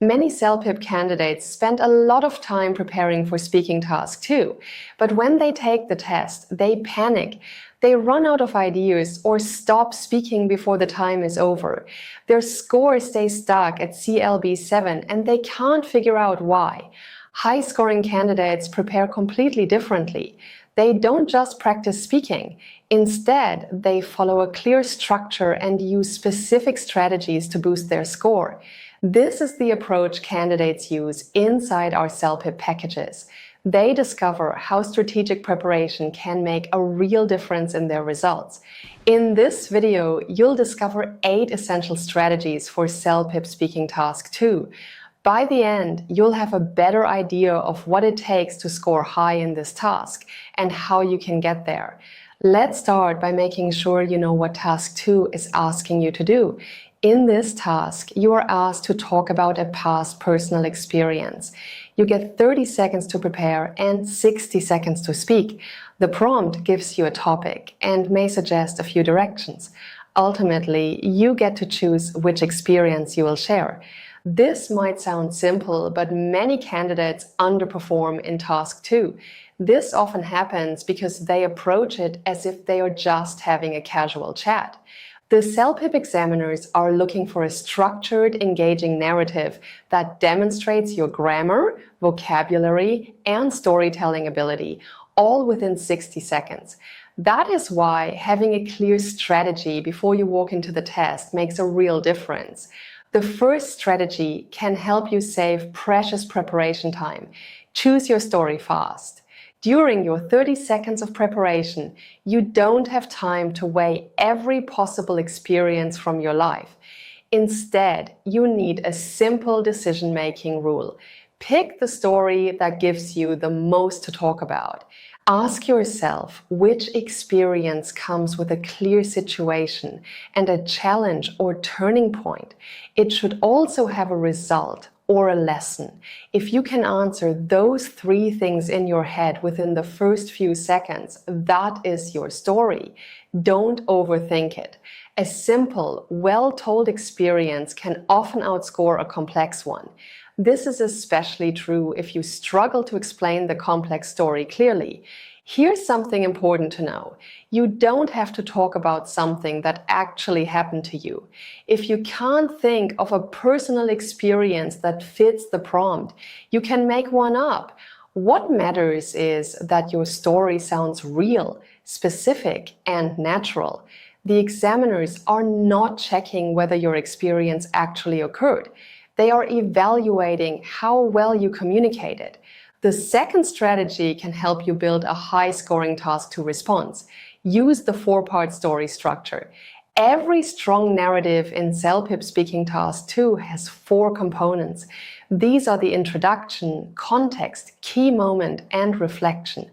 Many CELPIP candidates spend a lot of time preparing for speaking task too, but when they take the test, they panic. They run out of ideas or stop speaking before the time is over. Their score stays stuck at CLB 7 and they can't figure out why. High-scoring candidates prepare completely differently. They don't just practice speaking. Instead, they follow a clear structure and use specific strategies to boost their score. This is the approach candidates use inside our CELPIP packages. They discover how strategic preparation can make a real difference in their results. In this video, you'll discover 8 essential strategies for CELPIP Speaking Task 2. By the end, you'll have a better idea of what it takes to score high in this task and how you can get there. Let's start by making sure you know what Task 2 is asking you to do. In this task, you are asked to talk about a past personal experience. You get 30 seconds to prepare and 60 seconds to speak. The prompt gives you a topic and may suggest a few directions. Ultimately, you get to choose which experience you will share. This might sound simple, but many candidates underperform in Task 2. This often happens because they approach it as if they are just having a casual chat. The CELPIP examiners are looking for a structured, engaging narrative that demonstrates your grammar, vocabulary, and storytelling ability, all within 60 seconds. That is why having a clear strategy before you walk into the test makes a real difference. The first strategy can help you save precious preparation time. Choose your story fast. During your 30 seconds of preparation, you don't have time to weigh every possible experience from your life. Instead, you need a simple decision-making rule. Pick the story that gives you the most to talk about. Ask yourself which experience comes with a clear situation and a challenge or turning point. It should also have a result or a lesson. If you can answer those 3 things in your head within the first few seconds, that is your story. Don't overthink it. A simple, well-told experience can often outscore a complex one. This is especially true if you struggle to explain the complex story clearly. Here's something important to know. You don't have to talk about something that actually happened to you. If you can't think of a personal experience that fits the prompt, you can make one up. What matters is that your story sounds real, specific, and natural. The examiners are not checking whether your experience actually occurred. They are evaluating how well you communicated. The second strategy can help you build a high-scoring Task 2 response. Use the 4-part story structure. Every strong narrative in CELPIP Speaking Task 2 has 4 components. These are the introduction, context, key moment, and reflection.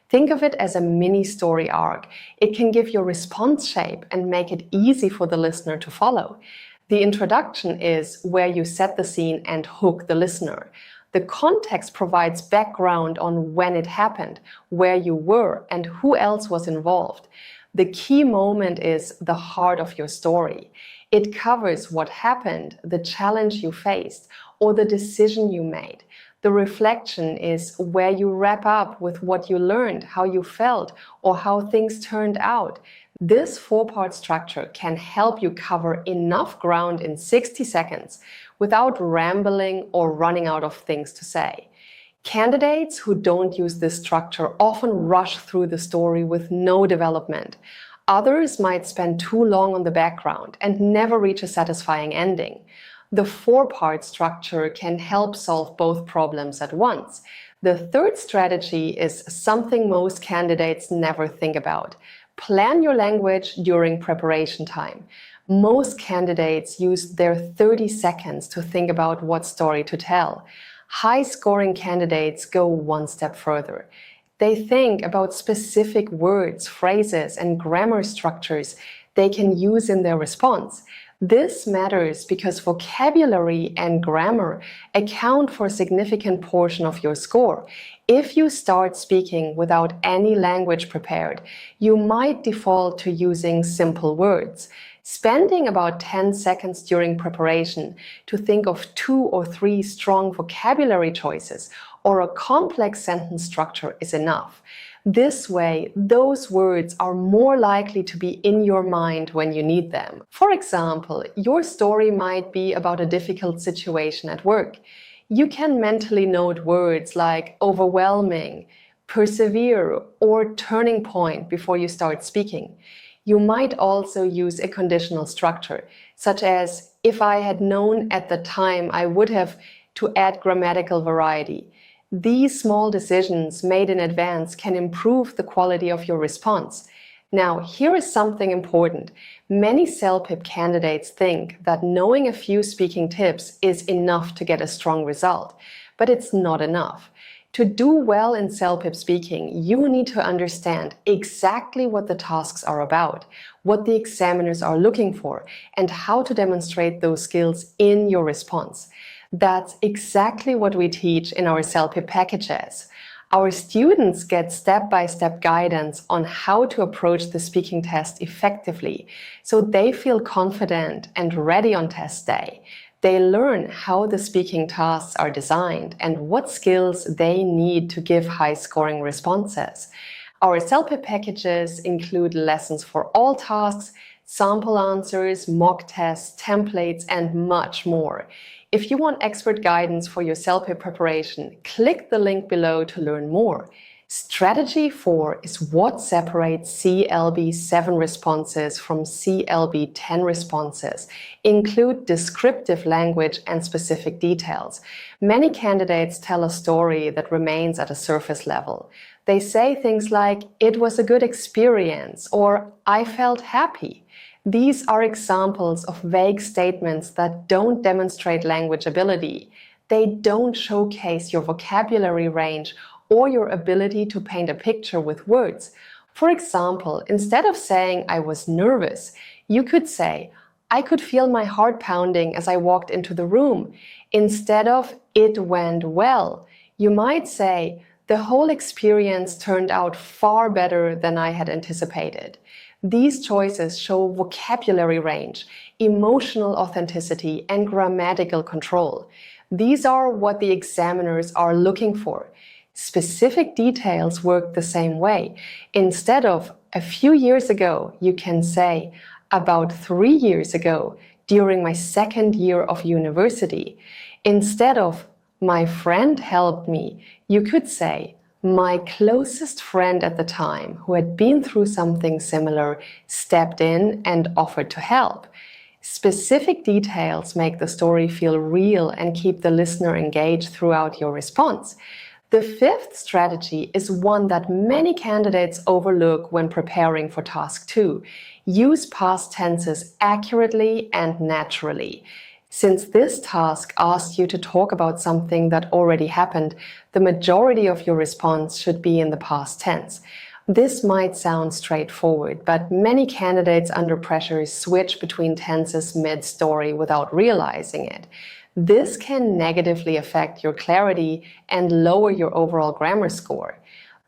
Think of it as a mini story arc. It can give your response shape and make it easy for the listener to follow. The introduction is where you set the scene and hook the listener. The context provides background on when it happened, where you were, and who else was involved. The key moment is the heart of your story. It covers what happened, the challenge you faced, or the decision you made. The reflection is where you wrap up with what you learned, how you felt, or how things turned out. This 4-part structure can help you cover enough ground in 60 seconds without rambling or running out of things to say. Candidates who don't use this structure often rush through the story with no development. Others might spend too long on the background and never reach a satisfying ending. The 4-part structure can help solve both problems at once. The third strategy is something most candidates never think about. Plan your language during preparation time. Most candidates use their 30 seconds to think about what story to tell. High-scoring candidates go one step further. They think about specific words, phrases, and grammar structures they can use in their response. This matters because vocabulary and grammar account for a significant portion of your score. If you start speaking without any language prepared, you might default to using simple words. Spending about 10 seconds during preparation to think of 2 or 3 strong vocabulary choices or a complex sentence structure is enough. This way, those words are more likely to be in your mind when you need them. For example, your story might be about a difficult situation at work. You can mentally note words like overwhelming, persevere, or turning point before you start speaking. You might also use a conditional structure, such as, if I had known at the time, I would have, to add grammatical variety. These small decisions made in advance can improve the quality of your response. Now, here is something important. Many CELPIP candidates think that knowing a few speaking tips is enough to get a strong result, but it's not enough. To do well in CELPIP speaking, you need to understand exactly what the tasks are about, what the examiners are looking for, and how to demonstrate those skills in your response. That's exactly what we teach in our CELPIP packages. Our students get step-by-step guidance on how to approach the speaking test effectively, so they feel confident and ready on test day. They learn how the speaking tasks are designed and what skills they need to give high-scoring responses. Our CELPIP packages include lessons for all tasks, sample answers, mock tests, templates, and much more. If you want expert guidance for your CELPIP preparation, click the link below to learn more. Strategy 4 is what separates CLB 7 responses from CLB 10 responses. Include descriptive language and specific details. Many candidates tell a story that remains at a surface level. They say things like, "It was a good experience," or "I felt happy." These are examples of vague statements that don't demonstrate language ability. They don't showcase your vocabulary range or your ability to paint a picture with words. For example, instead of saying "I was nervous," you could say, "I could feel my heart pounding as I walked into the room." Instead of "It went well," you might say, "The whole experience turned out far better than I had anticipated." These choices show vocabulary range, emotional authenticity, and grammatical control. These are what the examiners are looking for. Specific details work the same way. Instead of "a few years ago," you can say "about 3 years ago, during my second year of university." Instead of "my friend helped me," you could say "my closest friend at the time, who had been through something similar, stepped in and offered to help." Specific details make the story feel real and keep the listener engaged throughout your response. The 5th strategy is one that many candidates overlook when preparing for task 2. Use past tenses accurately and naturally. Since this task asks you to talk about something that already happened, the majority of your response should be in the past tense. This might sound straightforward, but many candidates under pressure switch between tenses mid-story without realizing it. This can negatively affect your clarity and lower your overall grammar score.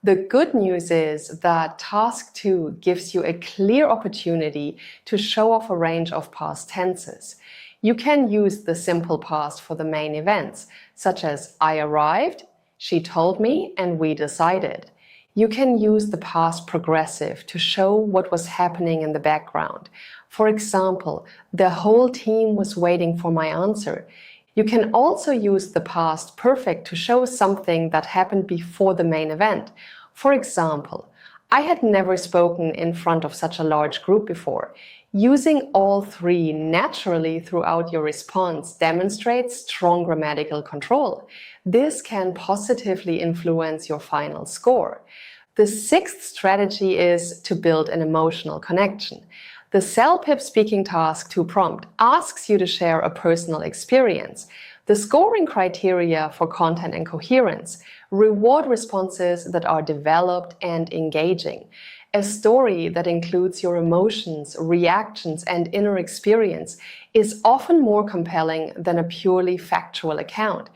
The good news is that Task 2 gives you a clear opportunity to show off a range of past tenses. You can use the simple past for the main events, such as "I arrived," "she told me," and "we decided." You can use the past progressive to show what was happening in the background. For example, "the whole team was waiting for my answer." You can also use the past perfect to show something that happened before the main event. For example, "I had never spoken in front of such a large group before." Using all 3 naturally throughout your response demonstrates strong grammatical control. This can positively influence your final score. The 6th strategy is to build an emotional connection. The CELPIP Speaking Task 2 prompt asks you to share a personal experience. The scoring criteria for content and coherence reward responses that are developed and engaging. A story that includes your emotions, reactions, and inner experience is often more compelling than a purely factual account.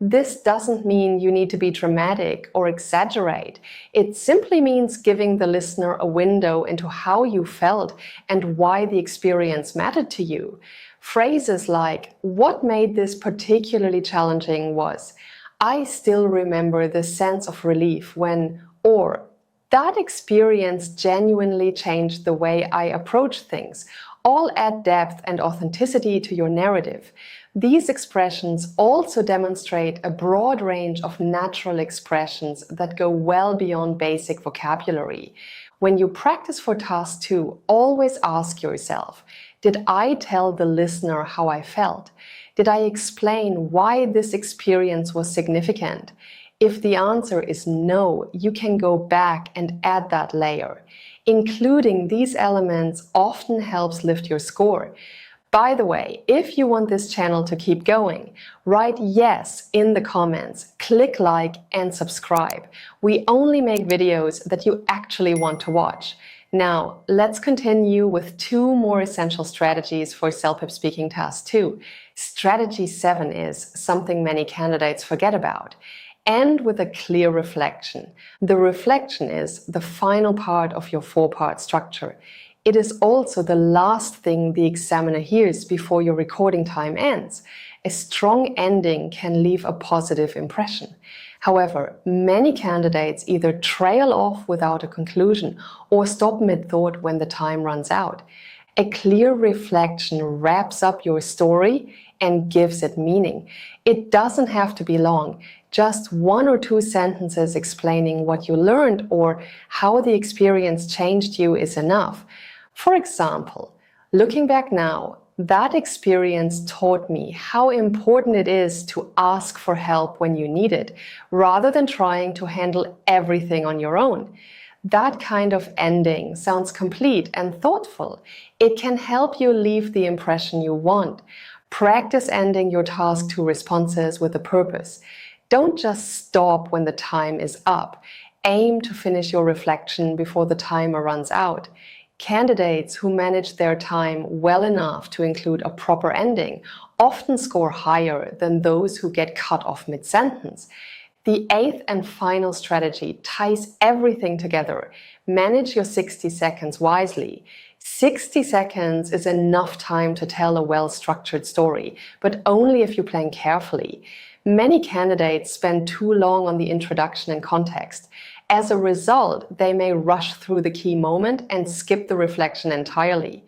This doesn't mean you need to be dramatic or exaggerate. It simply means giving the listener a window into how you felt and why the experience mattered to you. Phrases like, "What made this particularly challenging was, I still remember the sense of relief when," or "that experience genuinely changed the way I approach things," all add depth and authenticity to your narrative. These expressions also demonstrate a broad range of natural expressions that go well beyond basic vocabulary. When you practice for task 2, always ask yourself, did I tell the listener how I felt? Did I explain why this experience was significant? If the answer is no, you can go back and add that layer. Including these elements often helps lift your score. By the way, if you want this channel to keep going, write yes in the comments, click like and subscribe. We only make videos that you actually want to watch. Now, let's continue with 2 more essential strategies for CELPIP Speaking Task 2. Strategy 7 is something many candidates forget about. End with a clear reflection. The reflection is the final part of your 4-part structure. It is also the last thing the examiner hears before your recording time ends. A strong ending can leave a positive impression. However, many candidates either trail off without a conclusion or stop mid-thought when the time runs out. A clear reflection wraps up your story and gives it meaning. It doesn't have to be long. Just 1 or 2 sentences explaining what you learned or how the experience changed you is enough. For example, looking back now, that experience taught me how important it is to ask for help when you need it, rather than trying to handle everything on your own. That kind of ending sounds complete and thoughtful. It can help you leave the impression you want. Practice ending your task 2 responses with a purpose. Don't just stop when the time is up. Aim to finish your reflection before the timer runs out. Candidates who manage their time well enough to include a proper ending often score higher than those who get cut off mid-sentence. The 8th and final strategy ties everything together. Manage your 60 seconds wisely. 60 seconds is enough time to tell a well-structured story, but only if you plan carefully. Many candidates spend too long on the introduction and context. As a result, they may rush through the key moment and skip the reflection entirely.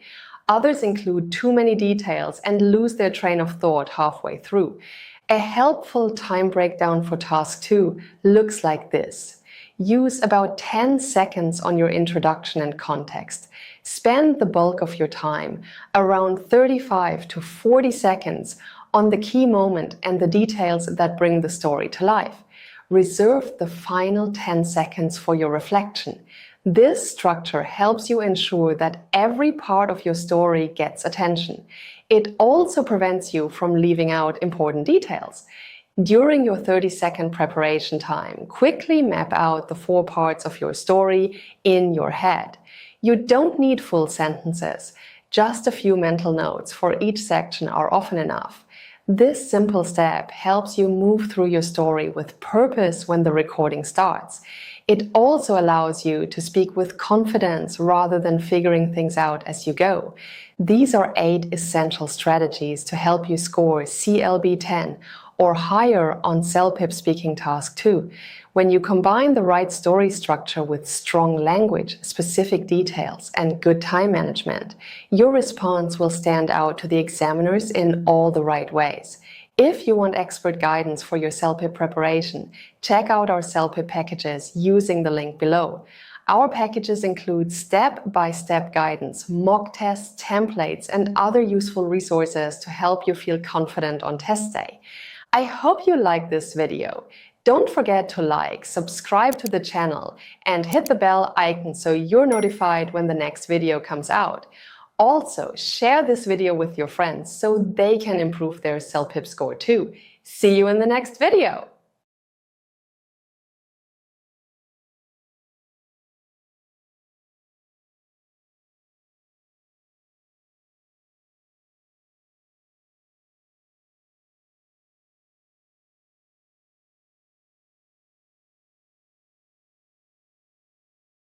Others include too many details and lose their train of thought halfway through. A helpful time breakdown for task 2 looks like this. Use about 10 seconds on your introduction and context. Spend the bulk of your time, around 35 to 40 seconds, on the key moment and the details that bring the story to life. Reserve the final 10 seconds for your reflection. This structure helps you ensure that every part of your story gets attention. It also prevents you from leaving out important details. During your 30-second preparation time, quickly map out the 4 parts of your story in your head. You don't need full sentences. Just a few mental notes for each section are often enough. This simple step helps you move through your story with purpose when the recording starts. It also allows you to speak with confidence rather than figuring things out as you go. These are 8 essential strategies to help you score CLB 10 or higher on CELPIP Speaking Task 2. When you combine the right story structure with strong language, specific details, and good time management, your response will stand out to the examiners in all the right ways. If you want expert guidance for your CELPIP preparation, check out our CELPIP packages using the link below. Our packages include step-by-step guidance, mock tests, templates, and other useful resources to help you feel confident on test day. I hope you liked this video. Don't forget to like, subscribe to the channel, and hit the bell icon so you're notified when the next video comes out. Also, share this video with your friends so they can improve their CELPIP score too. See you in the next video!